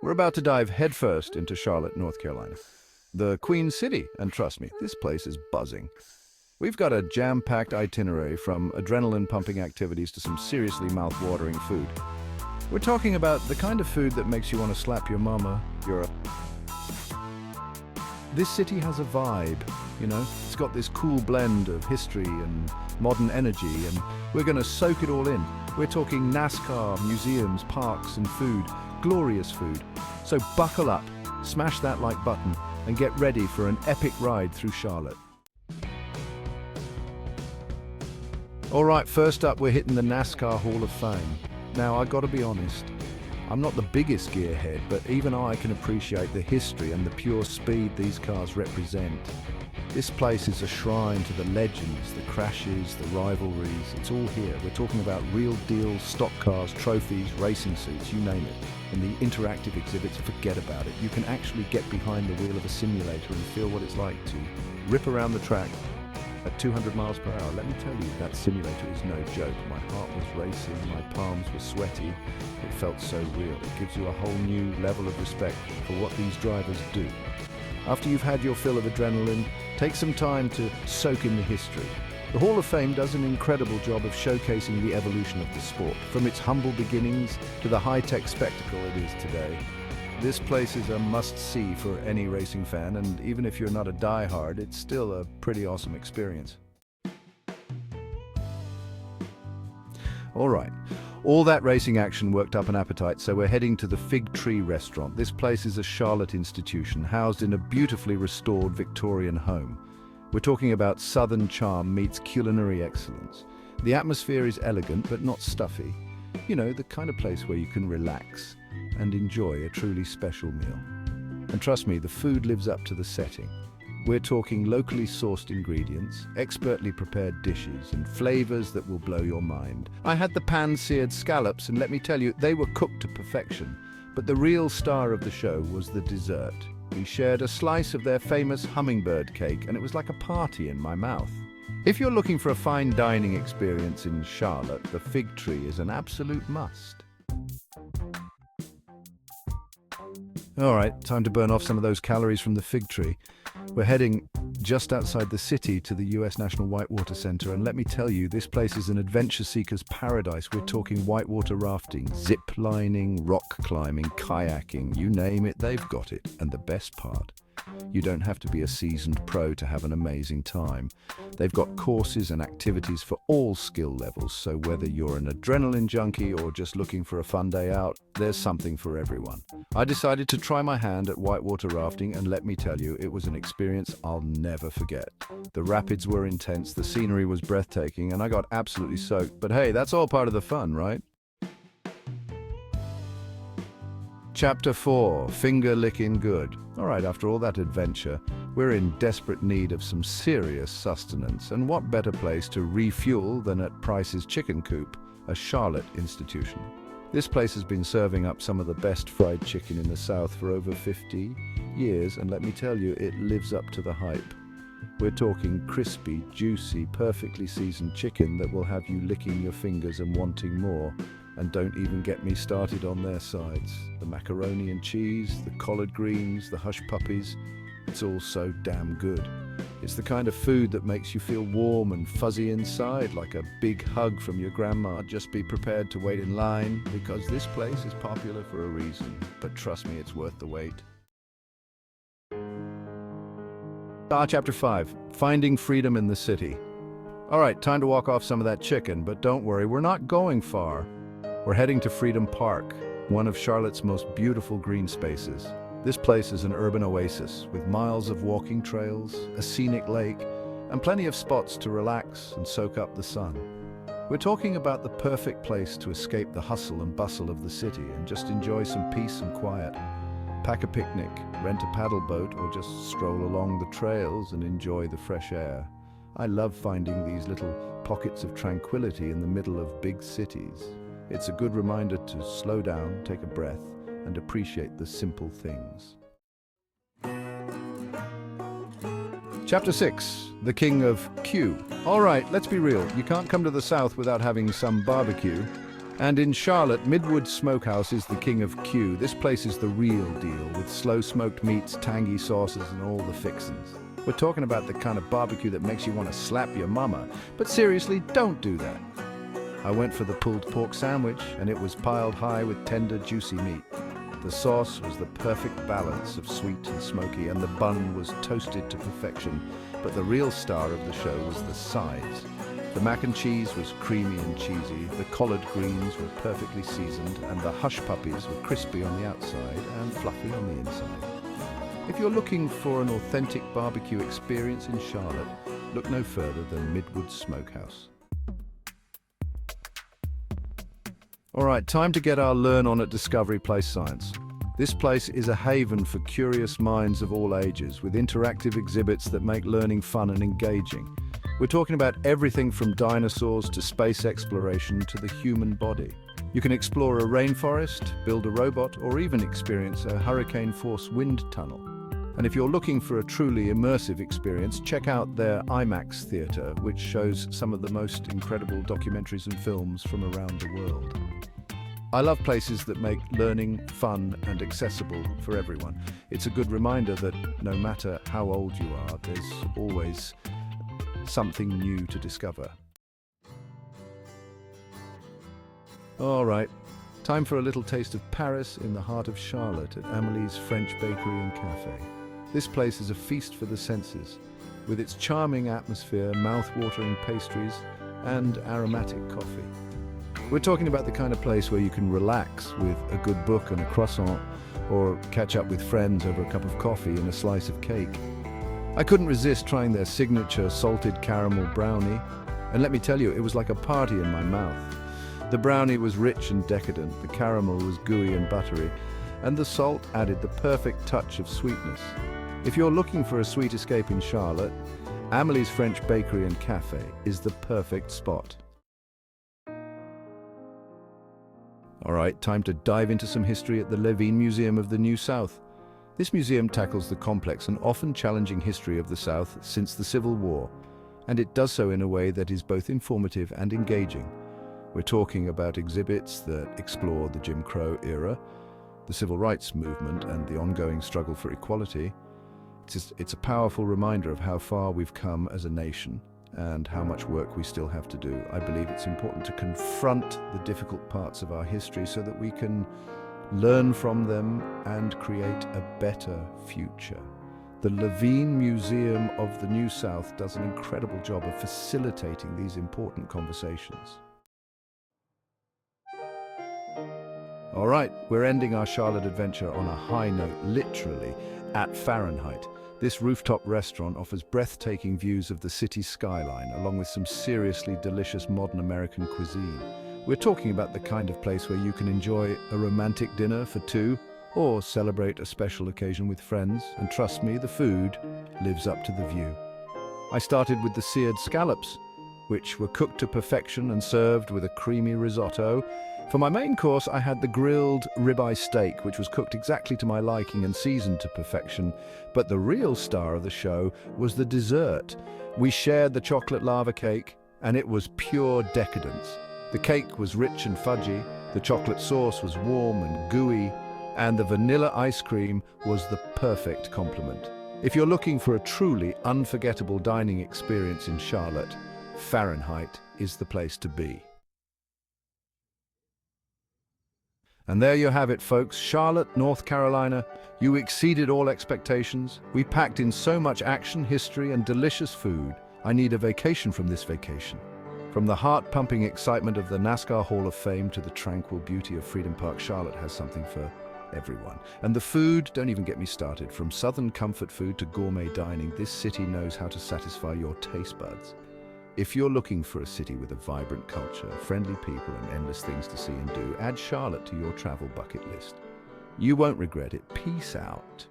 We're about to dive headfirst into Charlotte, North Carolina, the Queen City, and trust me, this place is buzzing. We've got a jam-packed itinerary from adrenaline-pumping activities to some seriously mouth-watering food. We're talking about the kind of food that makes you want to slap your mama. This city has a vibe, you know? It's got this cool blend of history and modern energy, and we're going to soak it all in. We're talking NASCAR, museums, parks, and food. Glorious food. So buckle up, smash that like button, and get ready for an epic ride through Charlotte. All right, first up, we're hitting the NASCAR Hall of Fame. Now, I gotta be honest, I'm not the biggest gearhead, but even I can appreciate the history and the pure speed these cars represent. This place is a shrine to the legends, the crashes, the rivalries. It's all here. We're talking about real deal stock cars, trophies, racing suits, you name it. And the interactive exhibits, forget about it. You can actually get behind the wheel of a simulator and feel what it's like to rip around the track at 200 miles per hour. Let me tell you, that simulator is no joke. My heart was racing, my palms were sweaty. It felt so real. It gives you a whole new level of respect for what these drivers do. After you've had your fill of adrenaline, take some time to soak in the history. The Hall of Fame does an incredible job of showcasing the evolution of the sport, from its humble beginnings to the high-tech spectacle it is today. This place is a must-see for any racing fan, and even if you're not a die-hard, it's still a pretty awesome experience. All right, all that racing action worked up an appetite, so we're heading to the Fig Tree Restaurant. This place is a Charlotte institution, housed in a beautifully restored Victorian home. We're talking about Southern charm meets culinary excellence. The atmosphere is elegant, but not stuffy. You know, the kind of place where you can relax and enjoy a truly special meal. And trust me, the food lives up to the setting. We're talking locally sourced ingredients, expertly prepared dishes, and flavors that will blow your mind. I had the pan-seared scallops, and let me tell you, they were cooked to perfection. But the real star of the show was the dessert. We shared a slice of their famous hummingbird cake, and it was like a party in my mouth. If you're looking for a fine dining experience in Charlotte, the Fig Tree is an absolute must. All right, time to burn off some of those calories from the Fig Tree. We're heading just outside the city to the US National Whitewater Center, and let me tell you, this place is an adventure seeker's paradise. We're talking whitewater rafting, zip lining, rock climbing, kayaking, you name it, they've got it. And the best part, you don't have to be a seasoned pro to have an amazing time. They've got courses and activities for all skill levels, so whether you're an adrenaline junkie or just looking for a fun day out, there's something for everyone. I decided to try my hand at whitewater rafting, and let me tell you, it was an experience I'll never forget. The rapids were intense, the scenery was breathtaking, and I got absolutely soaked. But hey, that's all part of the fun, right? Chapter 4, Finger Licking Good. All right, after all that adventure, we're in desperate need of some serious sustenance, and what better place to refuel than at Price's Chicken Coop, a Charlotte institution. This place has been serving up some of the best fried chicken in the South for over 50 years, and let me tell you, it lives up to the hype. We're talking crispy, juicy, perfectly seasoned chicken that will have you licking your fingers and wanting more. And don't even get me started on their sides. The macaroni and cheese, the collard greens, the hush puppies. It's all so damn good. It's the kind of food that makes you feel warm and fuzzy inside, like a big hug from your grandma. Just be prepared to wait in line, because this place is popular for a reason. But trust me, it's worth the wait. Chapter 5, Finding Freedom in the City. All right, time to walk off some of that chicken, but don't worry, we're not going far. We're heading to Freedom Park, one of Charlotte's most beautiful green spaces. This place is an urban oasis with miles of walking trails, a scenic lake, and plenty of spots to relax and soak up the sun. We're talking about the perfect place to escape the hustle and bustle of the city and just enjoy some peace and quiet. Pack a picnic, rent a paddle boat, or just stroll along the trails and enjoy the fresh air. I love finding these little pockets of tranquility in the middle of big cities. It's a good reminder to slow down, take a breath, and appreciate the simple things. Chapter 6, The King of Q. All right, let's be real. You can't come to the South without having some barbecue. And in Charlotte, Midwood Smokehouse is the king of Q. This place is the real deal, with slow-smoked meats, tangy sauces, and all the fixins. We're talking about the kind of barbecue that makes you want to slap your mama. But seriously, don't do that. I went for the pulled pork sandwich, and it was piled high with tender, juicy meat. The sauce was the perfect balance of sweet and smoky, and the bun was toasted to perfection. But the real star of the show was the sides. The mac and cheese was creamy and cheesy, the collard greens were perfectly seasoned, and the hush puppies were crispy on the outside and fluffy on the inside. If you're looking for an authentic barbecue experience in Charlotte, look no further than Midwood Smokehouse. All right, time to get our Learn On at Discovery Place Science. This place is a haven for curious minds of all ages, with interactive exhibits that make learning fun and engaging. We're talking about everything from dinosaurs to space exploration to the human body. You can explore a rainforest, build a robot, or even experience a hurricane-force wind tunnel. And if you're looking for a truly immersive experience, check out their IMAX theater, which shows some of the most incredible documentaries and films from around the world. I love places that make learning fun and accessible for everyone. It's a good reminder that no matter how old you are, there's always something new to discover. All right, time for a little taste of Paris in the heart of Charlotte at Amelie's French Bakery and Cafe. This place is a feast for the senses, with its charming atmosphere, mouth-watering pastries, and aromatic coffee. We're talking about the kind of place where you can relax with a good book and a croissant, or catch up with friends over a cup of coffee and a slice of cake. I couldn't resist trying their signature salted caramel brownie, and let me tell you, it was like a party in my mouth. The brownie was rich and decadent, the caramel was gooey and buttery, and the salt added the perfect touch of sweetness. If you're looking for a sweet escape in Charlotte, Amelie's French Bakery and Cafe is the perfect spot. All right, time to dive into some history at the Levine Museum of the New South. This museum tackles the complex and often challenging history of the South since the Civil War, and it does so in a way that is both informative and engaging. We're talking about exhibits that explore the Jim Crow era, the civil rights movement, and the ongoing struggle for equality. It's a powerful reminder of how far we've come as a nation and how much work we still have to do. I believe it's important to confront the difficult parts of our history so that we can learn from them and create a better future. The Levine Museum of the New South does an incredible job of facilitating these important conversations. All right, we're ending our Charlotte adventure on a high note, literally, at Fahrenheit. This rooftop restaurant offers breathtaking views of the city's skyline, along with some seriously delicious modern American cuisine. We're talking about the kind of place where you can enjoy a romantic dinner for two, or celebrate a special occasion with friends, and trust me, the food lives up to the view. I started with the seared scallops, which were cooked to perfection and served with a creamy risotto. For my main course, I had the grilled ribeye steak, which was cooked exactly to my liking and seasoned to perfection. But the real star of the show was the dessert. We shared the chocolate lava cake, and it was pure decadence. The cake was rich and fudgy, the chocolate sauce was warm and gooey, and the vanilla ice cream was the perfect complement. If you're looking for a truly unforgettable dining experience in Charlotte, Fahrenheit is the place to be. And there you have it, folks. Charlotte, North Carolina. You exceeded all expectations. We packed in so much action, history, and delicious food. I need a vacation from this vacation. From the heart-pumping excitement of the NASCAR Hall of Fame to the tranquil beauty of Freedom Park, Charlotte has something for everyone. And the food, don't even get me started. From southern comfort food to gourmet dining, this city knows how to satisfy your taste buds. If you're looking for a city with a vibrant culture, friendly people, and endless things to see and do, add Charlotte to your travel bucket list. You won't regret it. Peace out.